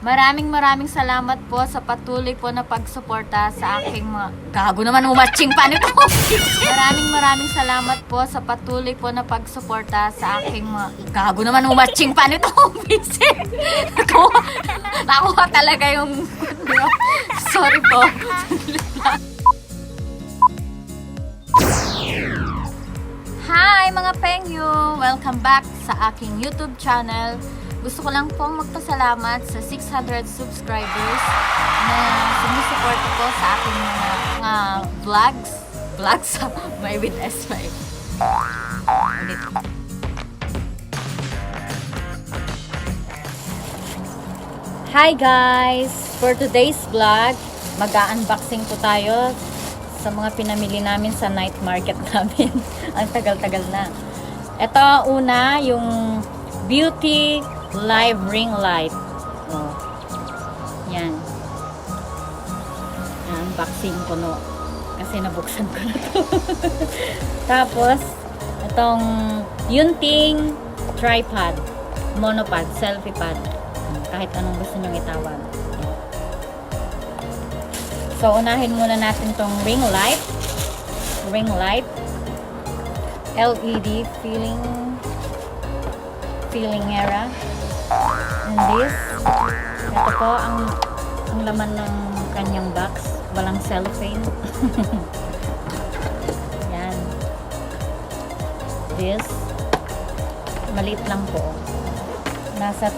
Maraming salamat po sa patuloy po na pagsuporta sa aking mga... Gago naman, umatching pa nito! Maraming salamat po sa patuloy po na pagsuporta sa aking mga... Gago naman, umatching pa nito! Nakuha talaga yung... Sorry po. Hi mga Pengyu! Welcome back sa aking YouTube channel. Gusto ko lang pong magpasalamat sa 600 subscribers na sumusuporta po sa aking mga vlogs. Vlogs may with S5. Hi guys! For today's vlog, mag-unboxing po tayo sa mga pinamili namin sa night market namin. Ang tagal-tagal na. Ito una, yung Beauty Live Ring Light. Oh. Yan. Unboxing ko no. Kasi nabuksan ko na to. Tapos, itong Yunting tripod, monopod, selfie pad. Kahit anong gusto nyong itawag. So, unahin muna natin tong ring light. Ring light. LED feeling era. And this, ito po ang laman ng kanyang box. Walang cellophane. Yan. This, maliit lang po. Nasa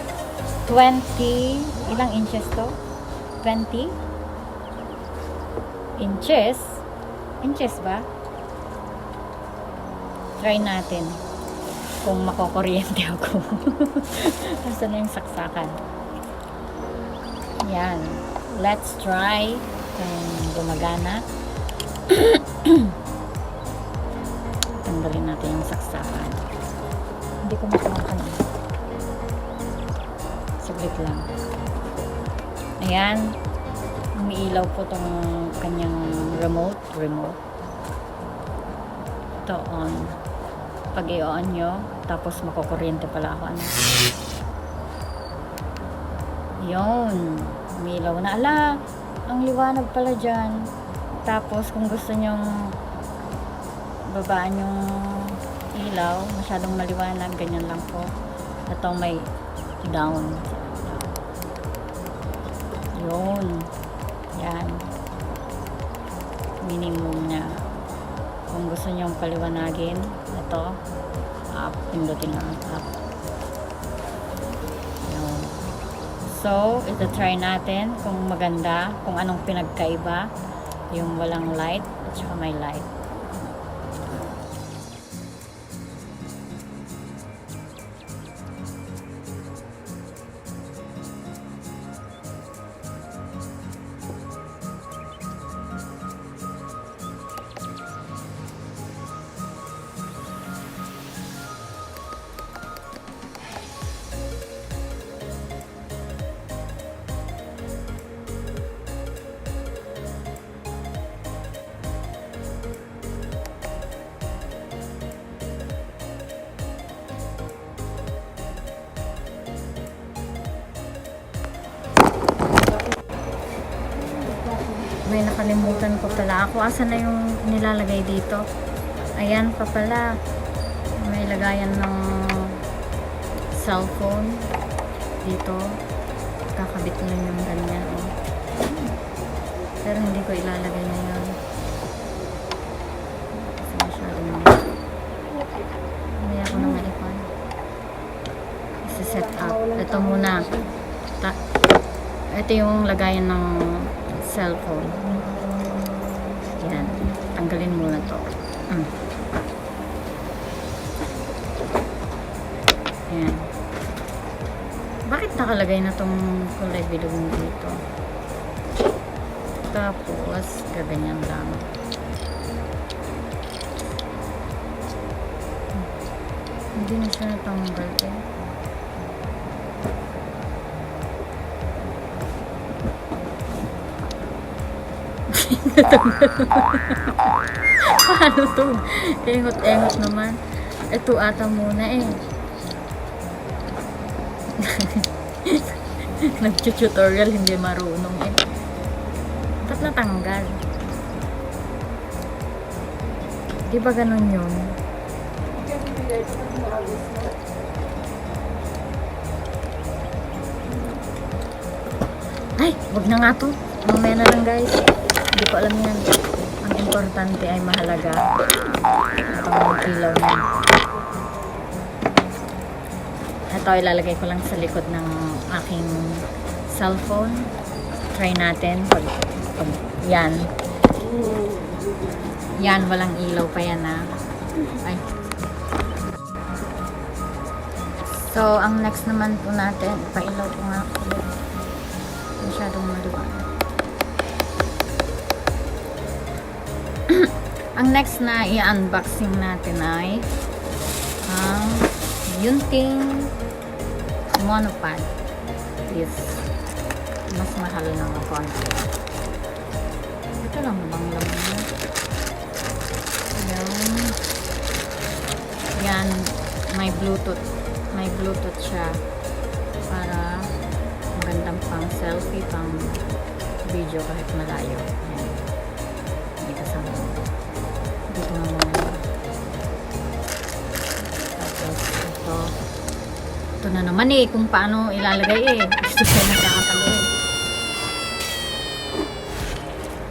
20, ilang inches to? 20 inches? Inches ba? Try natin kung makokuryente ako. Nasaan na yung saksakan? Yan. Let's try kung gumagana. Tanggalin natin yung saksakan. Hindi ko makakan. Saglit lang. Ayan. Umiilaw po tong kanyang remote. Ito on. Pag i-on nyo, tapos makukuryente pala ako. Ano? Yun. Umilaw na. Ala, ang liwanag pala dyan. Tapos kung gusto nyong babaan yung ilaw, masyadong maliwanag, ganyan lang po. Ito may down. Yun. Yan. Minimum niya. Kung gusto nyong paliwanagin, ito, up, pindutin lang up. Yun. So, ito try natin kung maganda, kung anong pinagkaiba, yung walang light at saka may light. May nakalimutan ko pala ako. Asan na yung nilalagay dito? Ayan pa pala. May lagayan ng cellphone dito. Kakabit lang yung ganyan. Oh. Pero hindi ko ilalagay na yun. Kasi masyado na. Hindi ako na maipon. Isa-set up. Ito muna. Ito yung lagayan ng cellphone. Yan. Tanggalin muna to. Yan. Bakit nakalagay na tong kulay bilog dito? Tapos, gaganyan lang. Hindi na siya natanggal eh. Paano to? Engot-engot naman. Ito ata muna eh. Nag-tutorial, hindi marunong eh. Ba't natanggal? Di ba ganun yun? Ay, wag na nga to. Mamaya na lang guys. Hindi ko alam yan. Ang importante ay mahalaga. Itong ilaw na. Ito ilalagay ko lang sa likod ng aking cellphone. Try natin. Pag yan. Yan, walang ilaw pa yan ha. Ay. So, ang next naman po natin, ipailaw ko nga ulit. Masyadong maliwanag. Ang next na i-unboxing natin ay ang Yunting monopod. This mas mahal ng konti. Ito lang bang laman niya? Yan, may Bluetooth. May Bluetooth siya para magandang pang selfie, pang video kahit malayo. Yan. May kasama. Dito na muna. Tapos ito. Ito na naman eh, kung paano ilalagay eh. Gusto siya nakakatago eh.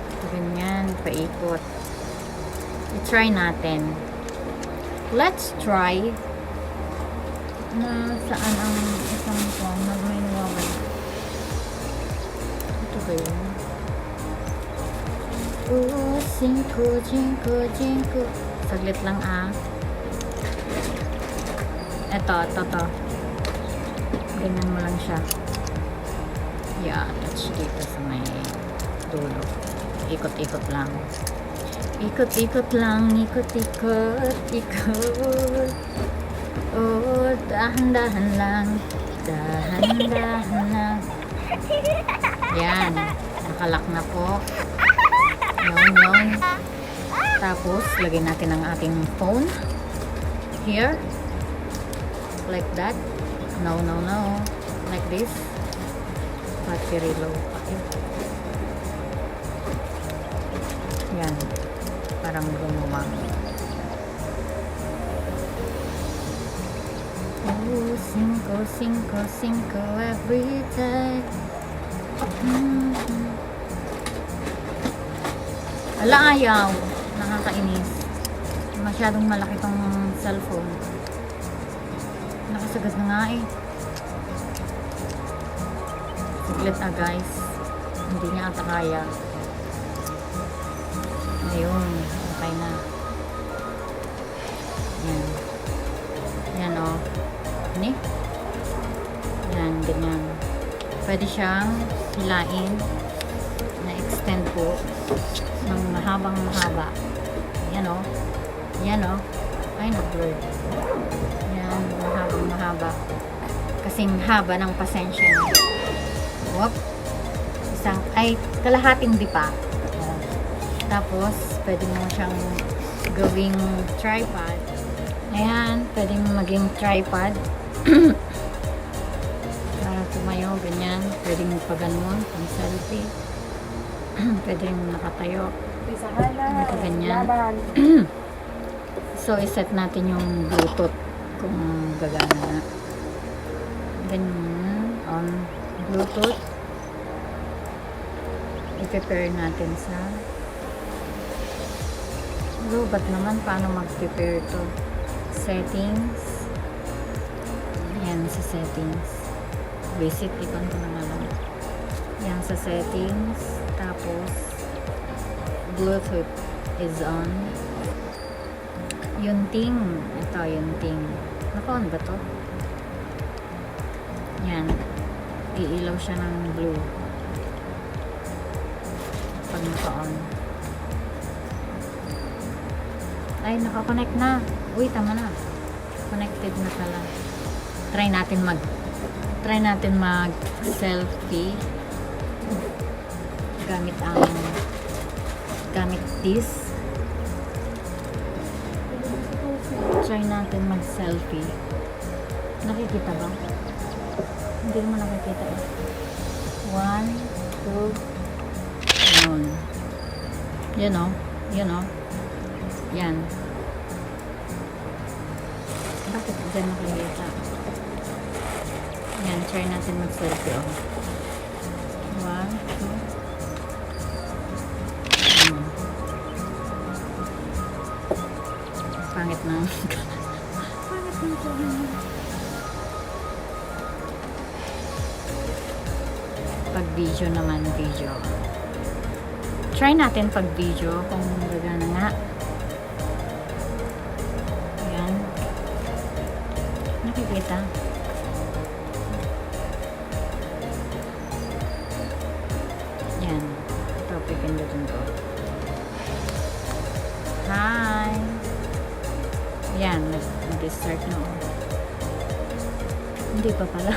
Ito ganyan, paikot. I-try natin. Let's try na saan ang isang phone na may nawawala. Ito ba yun? Oh, cinco, cinco, cinco. Saglit lang ah. Ito. Ganyan mo lang siya. Yeah, touch dito sa may dulo. Ikot-ikot lang. Ikot-ikot lang, ikot-ikot, ikot. Oh, dahan-dahan lang. Dahan-dahan lang. Yan. Nakalak na po. Yun. Tapos, lagyan natin ang ating phone. Here. Like that. No. Like this. Battery low. Yan. Parang gumamang. Oh, cinco every day. Ala, ayaw. Nakakainis. Masyadong malaki tong cellphone. Nakasagad na nga eh. Saglit na guys. Hindi niya ata kaya. Ayun. Okay na. Yan o. Ni? Yan, ganyan. Pwede siyang hilain na extend po ng mahabang mahaba. Yan o. Ay, nag-blur. Yan, mahabang mahaba. Kasing haba ng pasensya niya. Whoop. Kalahating dipa. Tapos, pwede mo siyang gawing tripod. Ayan, pwede mo maging tripod. Para tumayo, ganyan. Pwede mo paganon, pang selfie. Pwede mo nakatayo. Ito ganyan. So, iset natin yung Bluetooth kung gagana na. Ganyan. On Bluetooth. I-prepare natin sa ba't naman paano mag-prepare to? Settings. Yan sa settings. Basic, ikon ko na lang. Yan sa settings. Tapos Bluetooth is on. Yunting. Ito, Yunting. Naka-on ba to? Yan. Iilaw siya ng blue. Pag naka-on. Ay, naka-connect na. Uy, tama na. Connected na pala. Try natin mag-selfie gamit this. Try natin mag-selfie. Nakikita ba? Hindi naman nakikita eh. 1, 2. Yun. Yun o. Yun o. Yan. Bakit dyan nakikita? Yan, try natin mag-selfie o. 1, 2. Pangit na. Pangit na ito. Pag video naman, video. Try natin pag video kung gagana nga. Ayan. Nakikita. Yan. Ito, pipindutin ko. Hi! Yan, nag-start na. Hindi pa pala.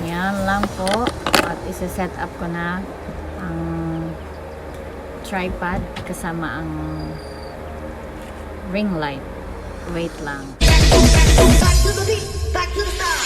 Yan lang po. At isa-set up ko na ang tripod kasama ang ring light. Wait lang. Back to the beat, back to the start.